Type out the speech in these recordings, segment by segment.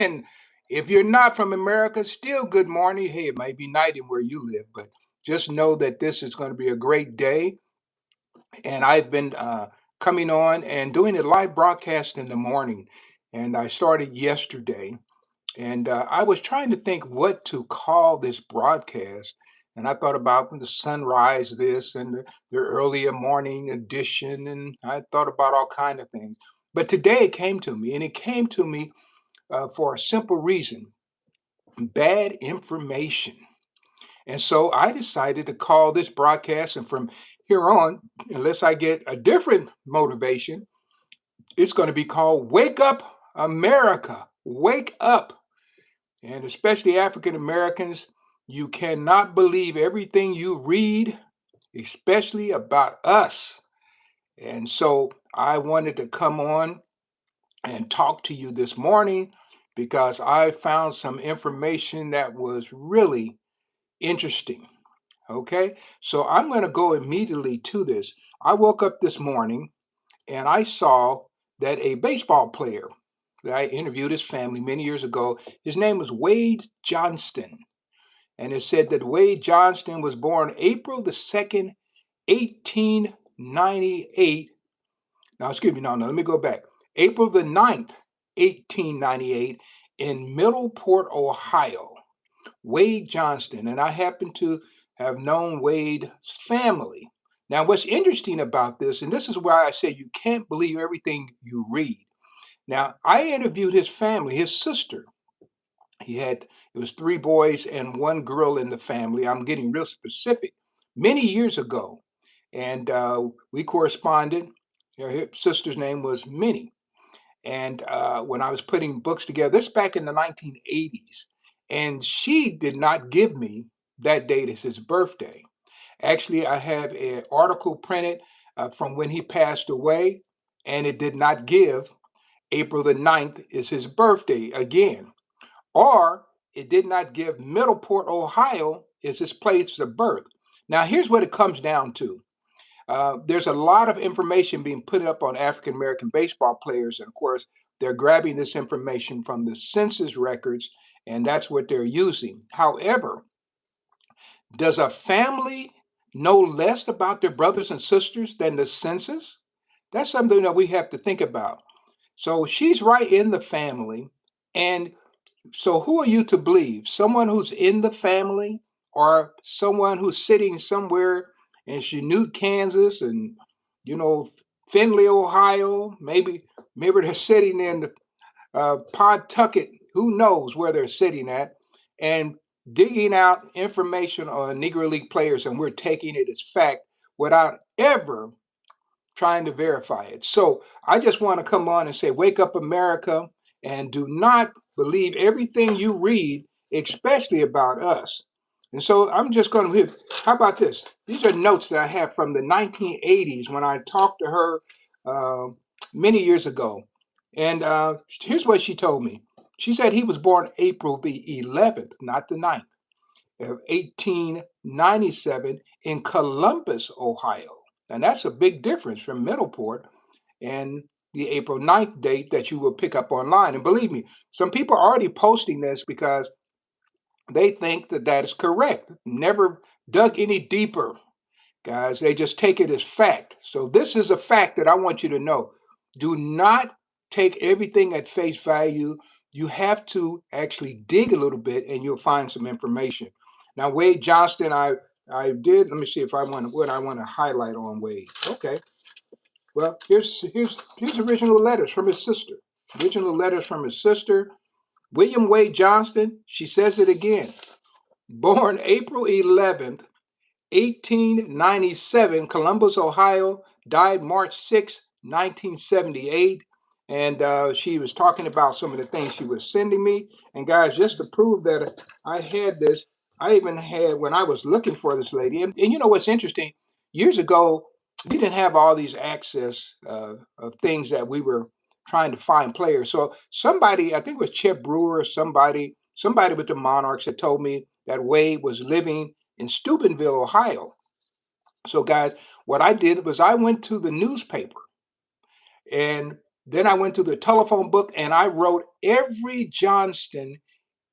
And if you're not from America, still good morning. Hey, it might be night in where you live, but just know that this is going to be a great day. And I've been coming on and doing a live broadcast in the morning. And I started yesterday. And I was trying to think what to call this broadcast. And I thought about the sunrise, this and the earlier morning edition. And I thought about all kind of things. But today it came to me, and it came to me for a simple reason: bad information. And so I decided to call this broadcast, and from here on, unless I get a different motivation, it's going to be called Wake Up America. Wake up. And especially African Americans, you cannot believe everything you read, especially about us. And so I wanted to come on and talk to you this morning because I found some information that was really interesting. Okay, so I'm going to go immediately to this. I woke up this morning and I saw that a baseball player that I interviewed his family many years ago, his name was Wade Johnston. And it said that Wade Johnston was born April the 2nd, 1898. Now, excuse me, no, let me go back. April the 9th, 1898, in Middleport, Ohio. Wade Johnston. And I happen to have known Wade's family. Now, what's interesting about this, and this is why I say you can't believe everything you read. Now, I interviewed his family, his sister. It was three boys and one girl in the family. I'm getting real specific. Many years ago, and we corresponded. Her sister's name was Minnie. And when I was putting books together, this back in the 1980s, and she did not give me that date as his birthday. Actually, I have an article printed from when he passed away, and it did not give April the 9th is his birthday again. Or it did not give Middleport, Ohio is his place of birth. Now, here's what it comes down to. There's a lot of information being put up on African American baseball players, and of course, they're grabbing this information from the census records, and that's what they're using. However, does a family know less about their brothers and sisters than the census? That's something that we have to think about. So she's right in the family, and so who are you to believe? Someone who's in the family or someone who's sitting somewhere in Chanute, Kansas, and you know Findlay, Ohio? Maybe they're sitting in Pawtucket. Who knows where they're sitting at? And digging out information on Negro League players, and we're taking it as fact without ever trying to verify it. So I just want to come on and say, wake up, America, and do not believe everything you read, especially about us. And so I'm just going to, how about this? These are notes that I have from the 1980s when I talked to her uh, many years ago. And here's what she told me. She said he was born April the 11th, not the 9th, of 1897 in Columbus, Ohio. And that's a big difference from Middleport and the April 9th date that you will pick up online. And believe me, some people are already posting this because they think that that is correct. Never dug any deeper, guys. They just take it as fact. So this is a fact that I want you to know. Do not take everything at face value. You have to actually dig a little bit and you'll find some information. Now, Wade Johnston, I did. Let me see if I want what I want to highlight on Wade. Okay. Well, here's original letters from his sister. Original letters from his sister, William Wade Johnston. She says it again. Born April 11th, 1897, Columbus, Ohio. Died March 6th, 1978. And she was talking about some of the things she was sending me. And guys, just to prove that I had this, I even had, when I was looking for this lady, and you know what's interesting? Years ago, we didn't have all these access of things that we were trying to find players. So somebody, I think it was Chip Brewer or somebody with the Monarchs had told me that Wade was living in Steubenville, Ohio. So, guys, what I did was I went to the newspaper and Then I went to the telephone book and I wrote every Johnston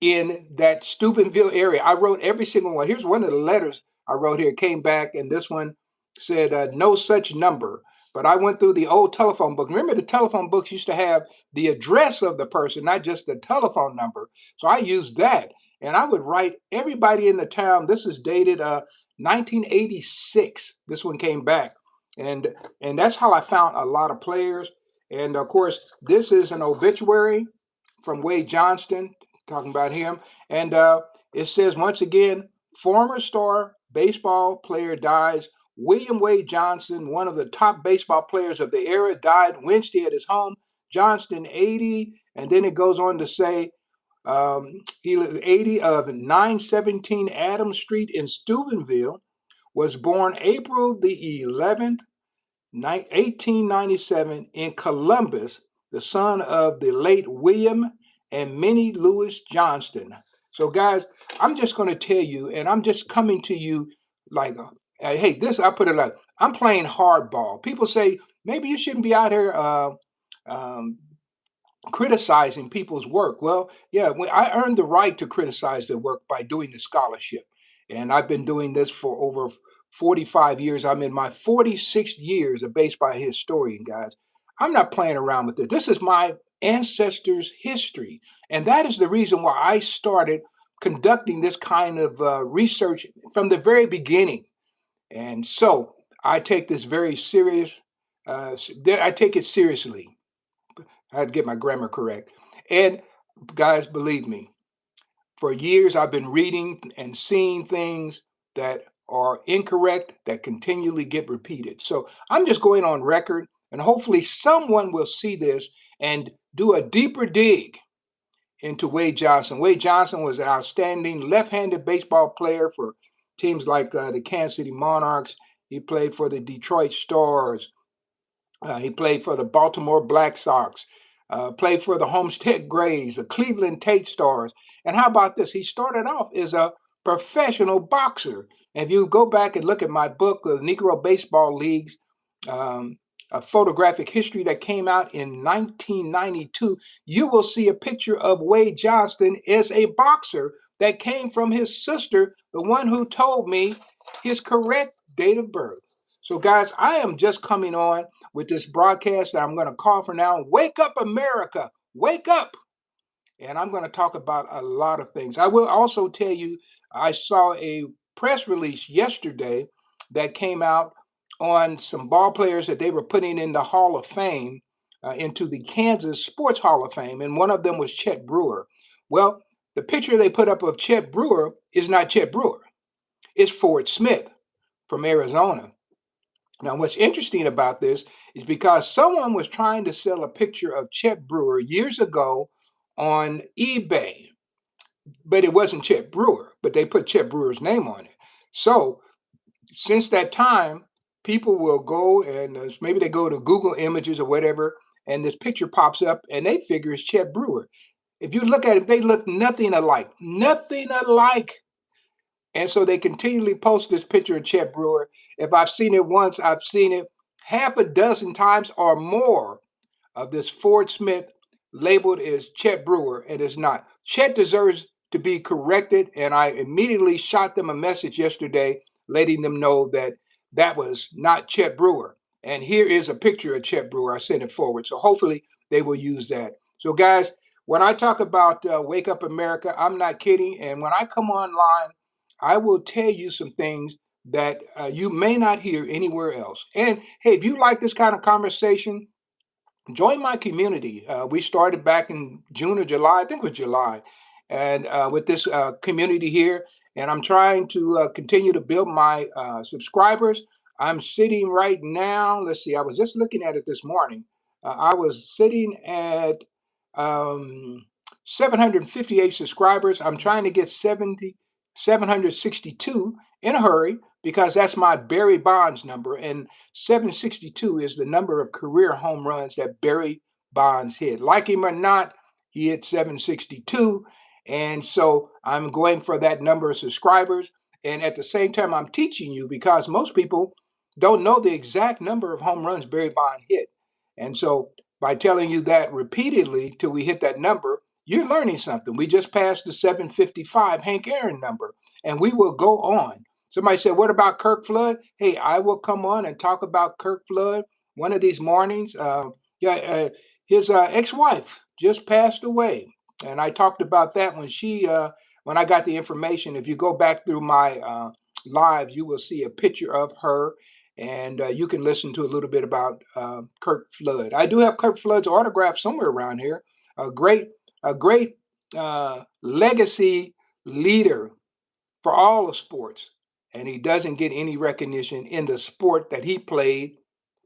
in that Steubenville area. I wrote every single one. Here's one of the letters I wrote here. It came back, and this one said no such number. But I went through the old telephone book. Remember, the telephone books used to have the address of the person, not just the telephone number. So I used that, and I would write everybody in the town. This is dated 1986. This one came back, and and that's how I found a lot of players. And of course, this is an obituary from Wade Johnston, talking about him. And it says, once again, former star baseball player dies. William Wade Johnson, one of the top baseball players of the era, died Wednesday at his home. Johnston, 80. And then it goes on to say, he lived 80 of 917 Adams Street in Steubenville, was born April the 11th, 1897 in Columbus, the son of the late William and Minnie Lewis Johnston. So, guys, I'm just going to tell you, and I'm just coming to you like, hey, this, I put it like, I'm playing hardball. People say, maybe you shouldn't be out here um, criticizing people's work. Well, yeah, I earned the right to criticize their work by doing the scholarship. And I've been doing this for over 45 years. I'm in my 46th year as a baseball historian, guys. I'm not playing around with it. This is my ancestors' history. And that is the reason why I started conducting this kind of research from the very beginning. And so I take this very serious. I take it seriously. I had to get my grammar correct. And guys, believe me, for years I've been reading and seeing things that are incorrect that continually get repeated. So I'm just going on record, and hopefully someone will see this and do a deeper dig into Wade Johnson. Wade Johnson was an outstanding left-handed baseball player for teams like the Kansas City Monarchs. He played for the Detroit Stars. He played for the Baltimore Black Sox, played for the Homestead Grays, the Cleveland Tate Stars. And how about this? He started off as a professional boxer. And if you go back and look at my book, The Negro Baseball Leagues, um, a photographic history that came out in 1992, you will see a picture of Wade Johnston as a boxer that came from his sister, the one who told me his correct date of birth. So, guys, I am just coming on with this broadcast that I'm going to call for now. Wake up, America! Wake up! And I'm going to talk about a lot of things. I will also tell you, I saw a press release yesterday that came out on some ball players that they were putting in the Hall of Fame, into the Kansas Sports Hall of Fame, and one of them was Chet Brewer. Well, the picture they put up of Chet Brewer is not Chet Brewer. It's Ford Smith from Arizona. Now, what's interesting about this is because someone was trying to sell a picture of Chet Brewer years ago on eBay, but it wasn't Chet Brewer, but they put Chet Brewer's name on it. So, since that time, people will go and maybe they go to Google Images or whatever, and this picture pops up and they figure it's Chet Brewer. If you look at it, they look nothing alike, nothing alike. And so they continually post this picture of Chet Brewer. If I've seen it once, I've seen it half a dozen times or more of this Ford Smith labeled as Chet Brewer. It is not. Chet deserves to be corrected. And I immediately shot them a message yesterday letting them know that that was not Chet Brewer. And here is a picture of Chet Brewer. I sent it forward. So hopefully they will use that. So, guys, when I talk about Wake Up America, I'm not kidding. And when I come online, I will tell you some things that you may not hear anywhere else. And hey, if you like this kind of conversation, join my community. We started back in June or July, I think it was July, and with this community here, and I'm trying to continue to build my subscribers. I'm sitting right now. Let's see. I was just looking at it this morning. I was sitting at um, 758 subscribers. I'm trying to get 762 in a hurry because that's my Barry Bonds number, and 762 is the number of career home runs that Barry Bonds hit. Like him or not, he hit 762, and so I'm going for that number of subscribers. And at the same time, I'm teaching you because most people don't know the exact number of home runs Barry Bonds hit. And so by telling you that repeatedly till we hit that number, you're learning something. We just passed the 755 Hank Aaron number, and we will go on. Somebody said, "What about Kirk Flood?" Hey, I will come on and talk about Kirk Flood one of these mornings. Yeah, his ex-wife just passed away, and I talked about that when I got the information. If you go back through my live, you will see a picture of her, and you can listen to a little bit about Kirk Flood. I do have Kirk Flood's autograph somewhere around here. A great legacy leader for all the sports, and he doesn't get any recognition in the sport that he played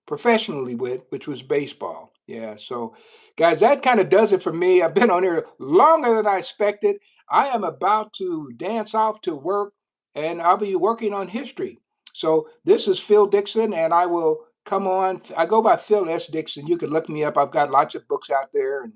professionally with, which was baseball. Yeah, so guys, that kind of does it for me. I've been on here longer than I expected. I am about to dance off to work, and I'll be working on history. So this is Phil Dixon, and I will come on. I go by Phil S. Dixon. You can look me up. I've got lots of books out there, and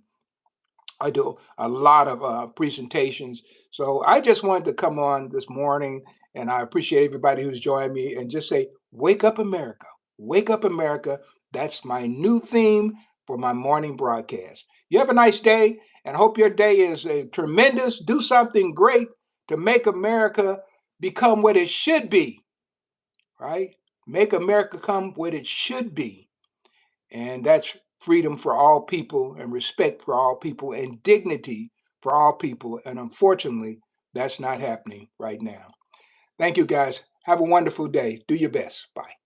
I do a lot of presentations. So I just wanted to come on this morning, and I appreciate everybody who's joined me and just say, "Wake up, America. Wake up, America." That's my new theme for my morning broadcast. You have a nice day, and hope your day is tremendous. Do something great to make America become what it should be, right? Make America come what it should be. And that's freedom for all people and respect for all people and dignity for all people. And unfortunately, that's not happening right now. Thank you guys. Have a wonderful day. Do your best. Bye.